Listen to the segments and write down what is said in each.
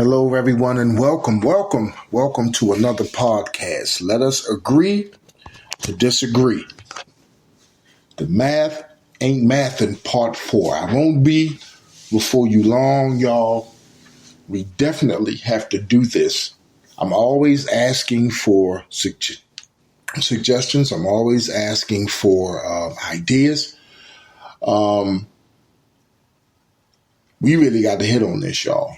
Hello, everyone, and welcome to another podcast. Let us agree to disagree. The math ain't math in part 4. I won't be before you long, y'all. We definitely have to do this. I'm always asking for suggestions. I'm always asking for ideas. We really got to hit on this, y'all.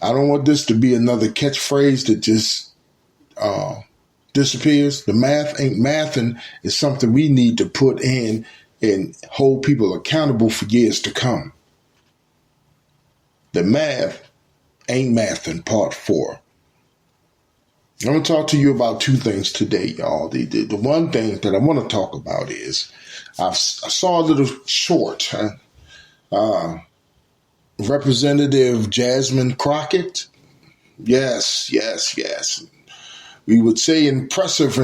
I don't want this to be another catchphrase that just disappears. The math ain't mathin' is something we need to put in and hold people accountable for years to come. The math ain't mathin' part 4. I'm going to talk to you about two things today, y'all. The one thing that I want to talk about is I saw a little short. Representative Jasmine Crockett. Yes. We would say impressive.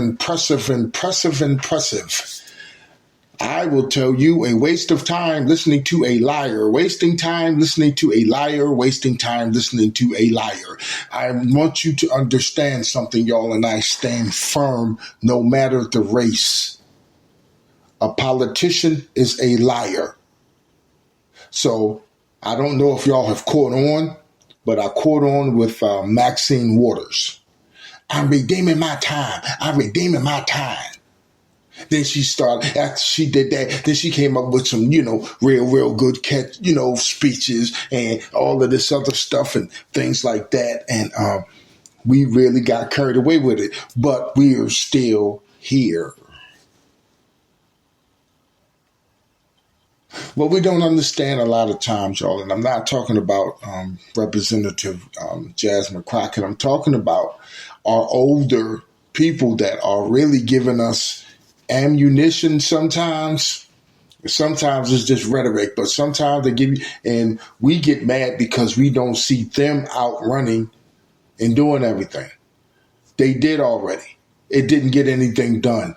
I will tell you, a waste of time listening to a liar, wasting time listening to a liar, wasting time listening to a liar. I want you to understand something, y'all, and I stand firm no matter the race. A politician is a liar. So I don't know if y'all have caught on, but I caught on with Maxine Waters. I'm redeeming my time. Then she started, after she did that, then she came up with some, real good speeches and all of this other stuff and things like that. And we really got carried away with it, but we're still here. What we don't understand a lot of times, y'all, and I'm not talking about Representative Jasmine Crockett. I'm talking about our older people that are really giving us ammunition sometimes. Sometimes it's just rhetoric, but sometimes they give you, and we get mad because we don't see them out running and doing everything. They did already. It didn't get anything done.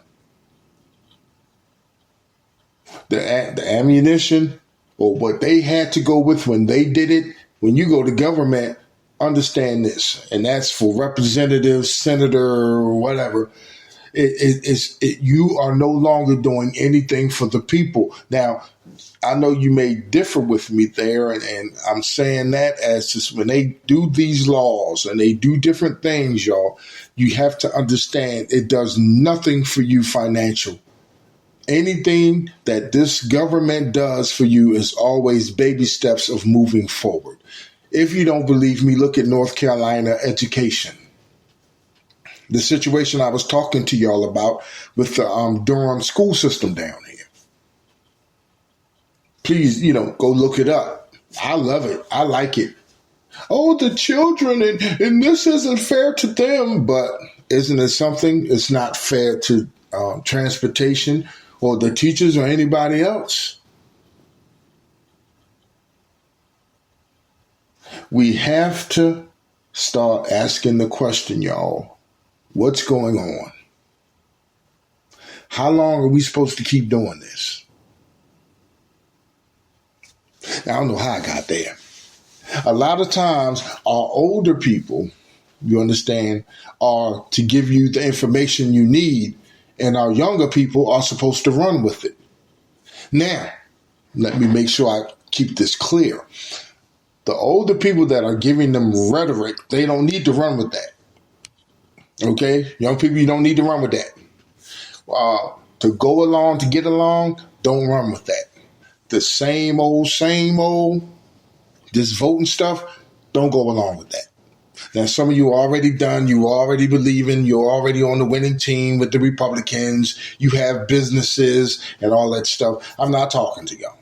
The ammunition or what they had to go with when they did it, when you go to government, understand this, and that's for representative, senator, whatever. You are no longer doing anything for the people. Now, I know you may differ with me there, and I'm saying that as just when they do these laws and they do different things, y'all, you have to understand it does nothing for you financial. Anything that this government does for you is always baby steps of moving forward. If you don't believe me, look at North Carolina education. The situation I was talking to y'all about with the Durham school system down here. Please, go look it up. I love it. I like it. Oh, the children, and this isn't fair to them, but isn't it something? It's not fair to transportation or the teachers or anybody else. We have to start asking the question, y'all, what's going on? How long are we supposed to keep doing this? I don't know how I got there. A lot of times our older people, you understand, are to give you the information you need, and our younger people are supposed to run with it. Now, let me make sure I keep this clear. The older people that are giving them rhetoric, they don't need to run with that. Okay? Young people, you don't need to run with that. To go along, to get along, don't run with that. The same old, this voting stuff, don't go along with that. Now, some of you are already done. You already believing. You're already on the winning team with the Republicans. You have businesses and all that stuff. I'm not talking to y'all.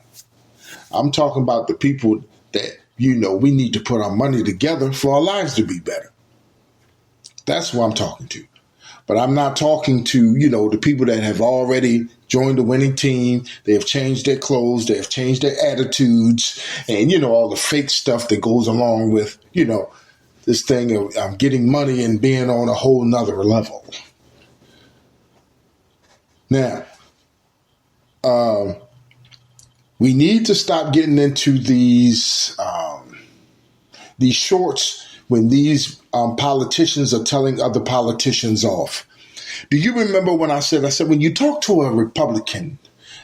I'm talking about the people that, we need to put our money together for our lives to be better. That's who I'm talking to. But I'm not talking to, the people that have already joined the winning team. They have changed their clothes. They have changed their attitudes and, all the fake stuff that goes along with, this thing of getting money and being on a whole nother level. Now, we need to stop getting into these these shorts when these politicians are telling other politicians off. Do you remember when I said when you talk to a Republican,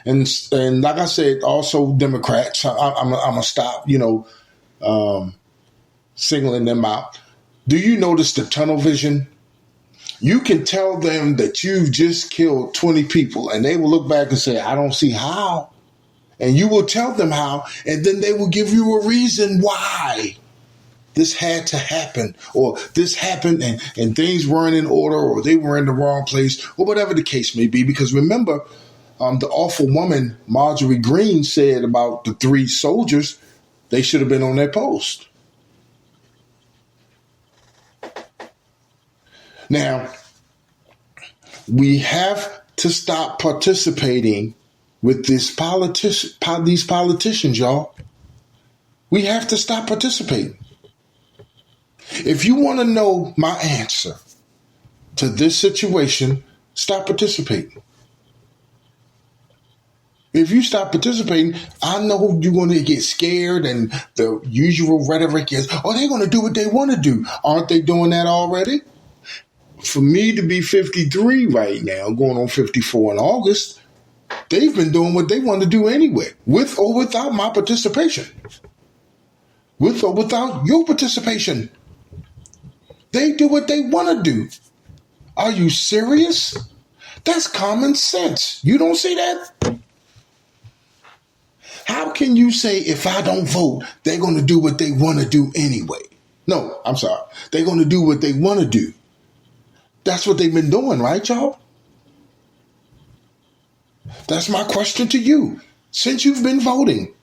and like I said, also Democrats, I'm gonna stop, singling them out. Do you notice the tunnel vision? You can tell them that you've just killed 20 people, and they will look back and say, I don't see how. And you will tell them how, and then they will give you a reason why this had to happen, or this happened and things weren't in order, or they were in the wrong place, or whatever the case may be. Because remember, the awful woman, Marjorie Greene, said about the 3 soldiers, they should have been on their post. Now, we have to stop participating with these politicians, y'all. We have to stop participating. If you want to know my answer to this situation, stop participating. If you stop participating, I know you're going to get scared, and the usual rhetoric is, oh, they're going to do what they want to do. Aren't they doing that already? For me to be 53 right now, going on 54 in August, they've been doing what they want to do anyway, with or without my participation. With or without your participation. They do what they want to do. Are you serious? That's common sense. You don't see that? How can you say if I don't vote, they're going to do what they want to do anyway? No, I'm sorry. They're going to do what they want to do. That's what they've been doing, right, y'all? That's my question to you. Since you've been voting,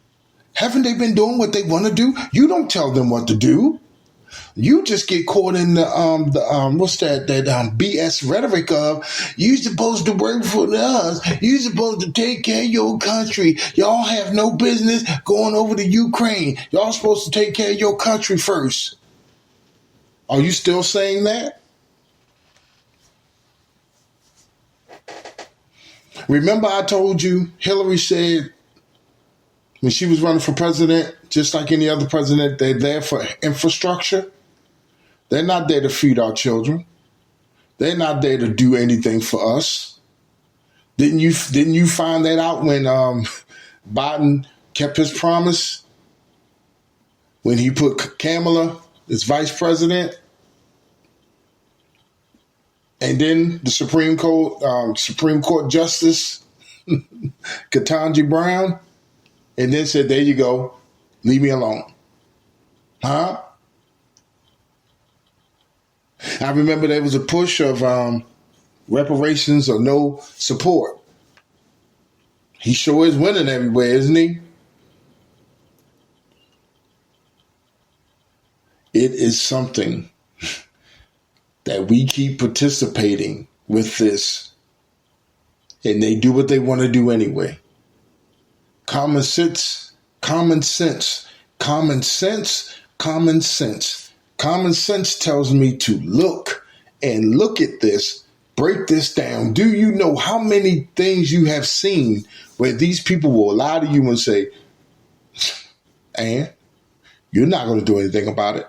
haven't they been doing what they want to do? You don't tell them what to do. You just get caught in the BS rhetoric of, you supposed to work for us. You supposed to take care of your country. Y'all have no business going over to Ukraine. Y'all supposed to take care of your country first. Are you still saying that? Remember I told you Hillary said when she was running for president, just like any other president, they're there for infrastructure. They're not there to feed our children. They're not there to do anything for us. Didn't you find that out when Biden kept his promise when he put Kamala as vice president? And then the Supreme Court Justice Ketanji Brown, and then said, there you go, leave me alone. Huh? I remember there was a push of reparations or no support. He sure is winning everywhere, isn't he? It is something that we keep participating with this, and they do what they want to do anyway. Common sense, common sense, common sense, common sense. Common sense tells me to look at this, break this down. Do you know how many things you have seen where these people will lie to you and say, and you're not going to do anything about it?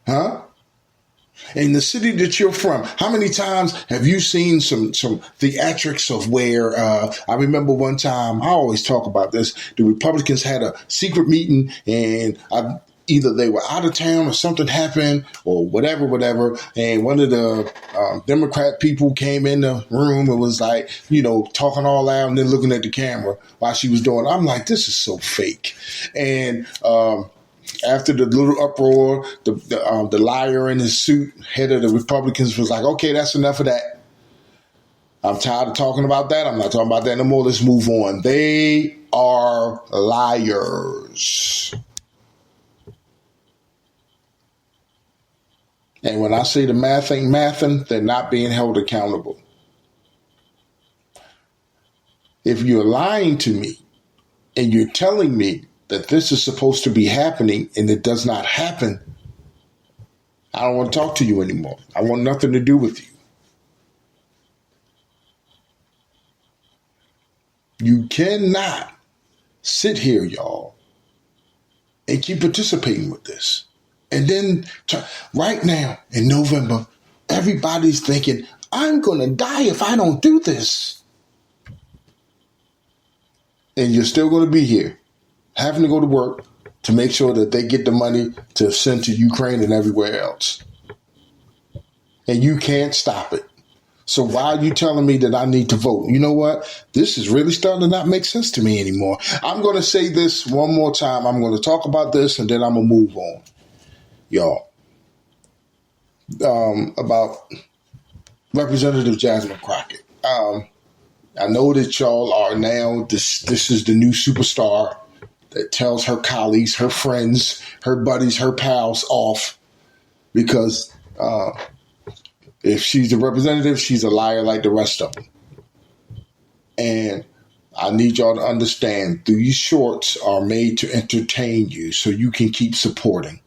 Huh? In the city that you're from, how many times have you seen some theatrics of where, I remember one time, I always talk about this, the Republicans had a secret meeting and either they were out of town or something happened or whatever. And one of the Democrat people came in the room and was like, talking all loud and then looking at the camera while she was doing it. I'm like, this is so fake. And, after the little uproar, the liar in his suit, head of the Republicans, was like, okay, that's enough of that. I'm tired of talking about that. I'm not talking about that no more. Let's move on. They are liars. And when I say the math ain't mathing, they're not being held accountable. If you're lying to me and you're telling me that this is supposed to be happening and it does not happen, I don't want to talk to you anymore. I want nothing to do with you. You cannot sit here, y'all, and keep participating with this. And then right now in November, everybody's thinking, I'm going to die if I don't do this. And you're still going to be here, having to go to work to make sure that they get the money to send to Ukraine and everywhere else. And you can't stop it. So why are you telling me that I need to vote? You know what? This is really starting to not make sense to me anymore. I'm going to say this one more time. I'm going to talk about this and then I'm going to move on. Y'all. About Representative Jasmine Crockett. I know that y'all are now, this is the new superstar that tells her colleagues, her friends, her buddies, her pals off because if she's a representative, she's a liar like the rest of them. And I need y'all to understand these shorts are made to entertain you so you can keep supporting.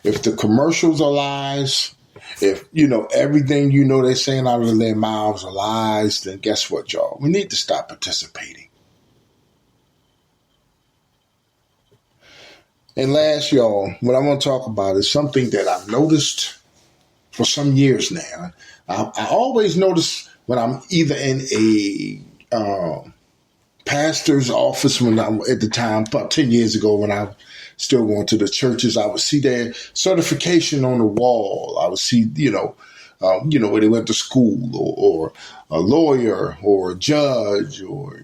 If the commercials are lies, if, everything they're saying out of their mouths are lies, then guess what, y'all? We need to stop participating. And last, y'all, what I want to talk about is something that I've noticed for some years now. I always notice when I'm either in a pastor's office when I'm at the time, about 10 years ago when I still going to the churches, I would see their certification on the wall. I would see, where they went to school or a lawyer or a judge or,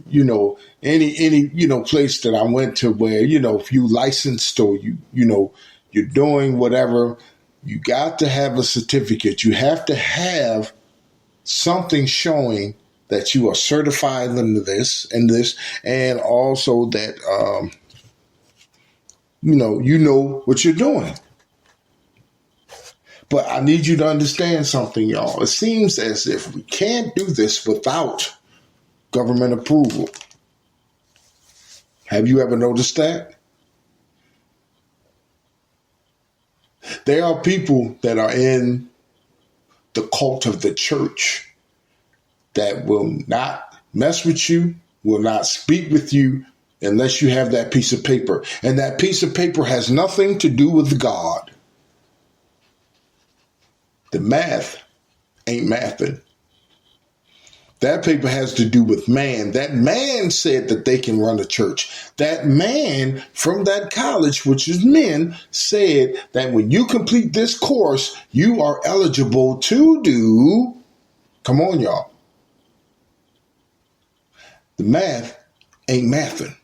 any place that I went to where, if you licensed or you're doing whatever, you got to have a certificate. You have to have something showing that you are certified in this, and also that, you know what you're doing. But I need you to understand something, y'all. It seems as if we can't do this without government approval. Have you ever noticed that? There are people that are in the cult of the church that will not mess with you, will not speak with you unless you have that piece of paper. And that piece of paper has nothing to do with God. The math ain't mathing. That paper has to do with man. That man said that they can run a church. That man from that college, which is men, said that when you complete this course, you are eligible to do, come on, y'all. The math ain't mathing.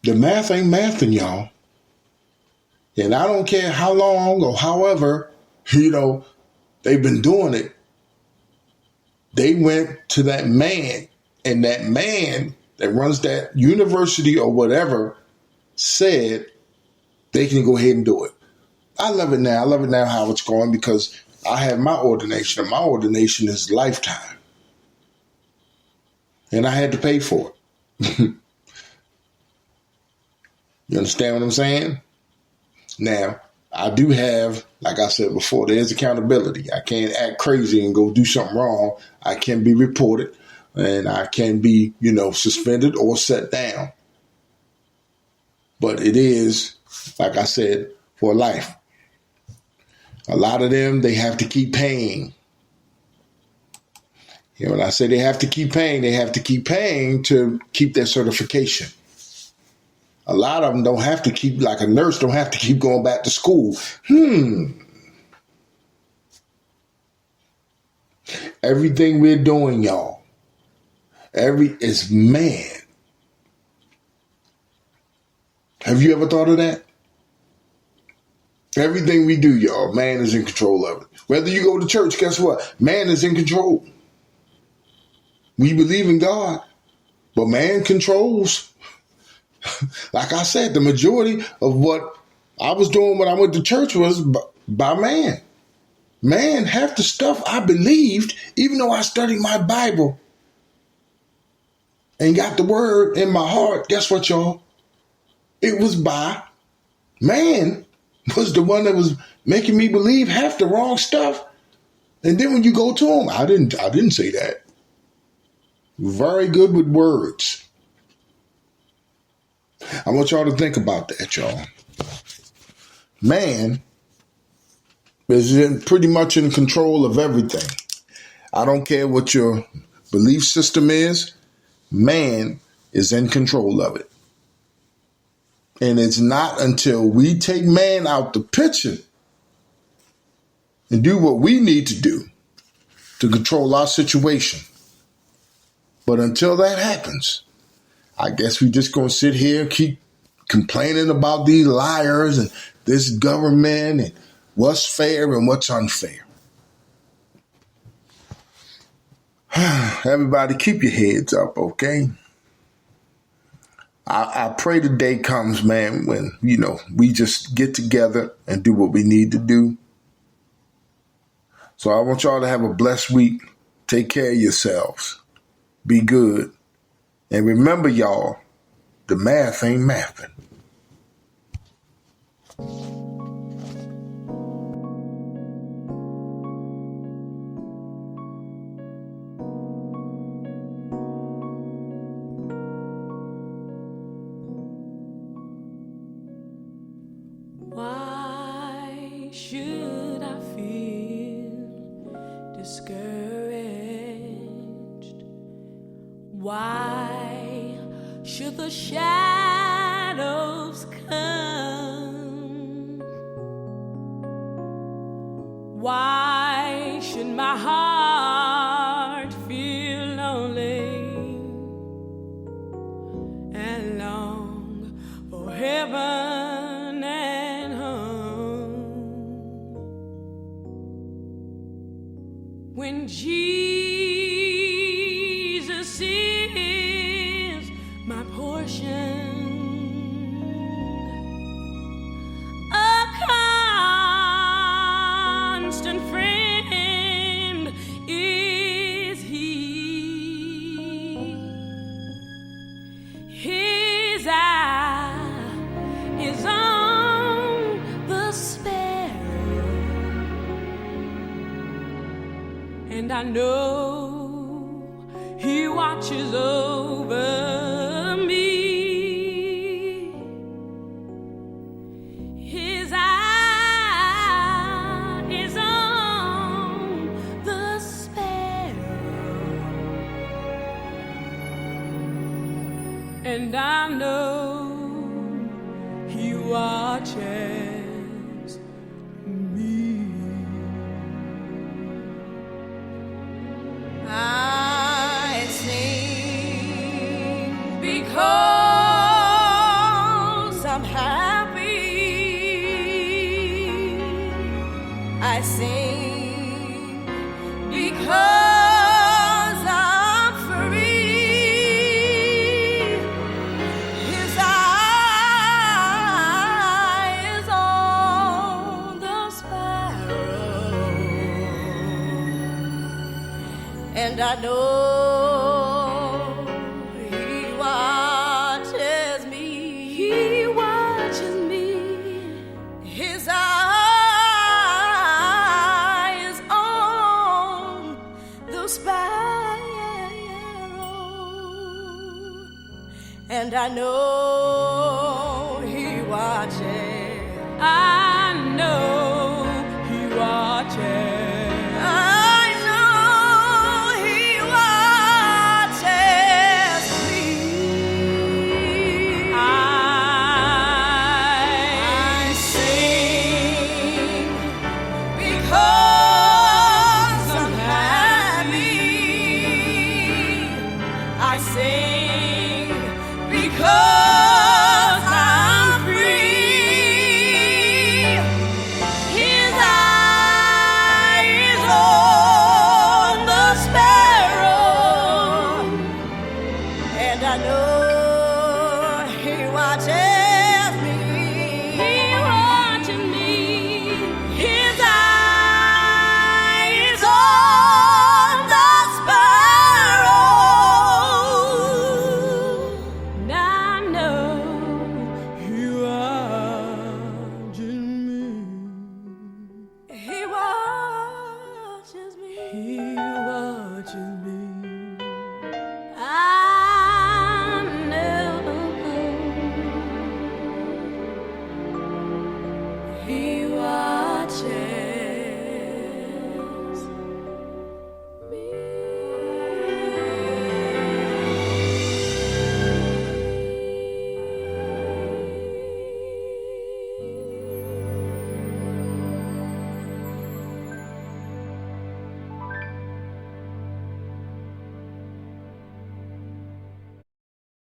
The math ain't mathing, y'all. And I don't care how long or however, they've been doing it. They went to that man, and that man that runs that university or whatever said they can go ahead and do it. I love it now. I love it now how it's going because I have my ordination, and my ordination is lifetime. And I had to pay for it. You understand what I'm saying? Now, I do have, like I said before, there's accountability. I can't act crazy and go do something wrong. I can be reported and I can be, suspended or set down. But it is, like I said, for life. A lot of them, they have to keep paying. When I say they have to keep paying to keep their certification. A lot of them don't have to keep, like a nurse, don't have to keep going back to school. Everything we're doing, y'all, is man. Have you ever thought of that? Everything we do, y'all, man is in control of it. Whether you go to church, guess what? Man is in control. We believe in God, but man controls. Like I said, the majority of what I was doing when I went to church was by man. Man, half the stuff I believed, even though I studied my Bible and got the word in my heart, guess what, y'all? It was by man was the one that was making me believe half the wrong stuff. And then when you go to him, I didn't say that. Very good with words. I want y'all to think about that, y'all. Man is pretty much in control of everything. I don't care what your belief system is. Man is in control of it. And it's not until we take man out the picture and do what we need to do to control our situation. But until that happens, I guess we just going to sit here and keep complaining about these liars and this government and what's fair and what's unfair. Everybody, keep your heads up, okay? I pray the day comes, man, when, we just get together and do what we need to do. So I want y'all to have a blessed week. Take care of yourselves. Be good. And remember, y'all, the math ain't mathing. Why should I feel discouraged? Why should the shadows come? Why should my heart feel lonely and long for heaven and home? When Jesus is my portion, a constant friend is He. His eye is on the sparrow, and I know He watches over me. His eye is on the sparrow, and I know He watches me. I sing because I'm happy. I sing because I'm free. His eye is on the sparrow, and I know He watches me. He watches me. His eye is on the sparrow, and I know He watches. I know He watches. I sing because I'm free. His eye is on the sparrow, and I know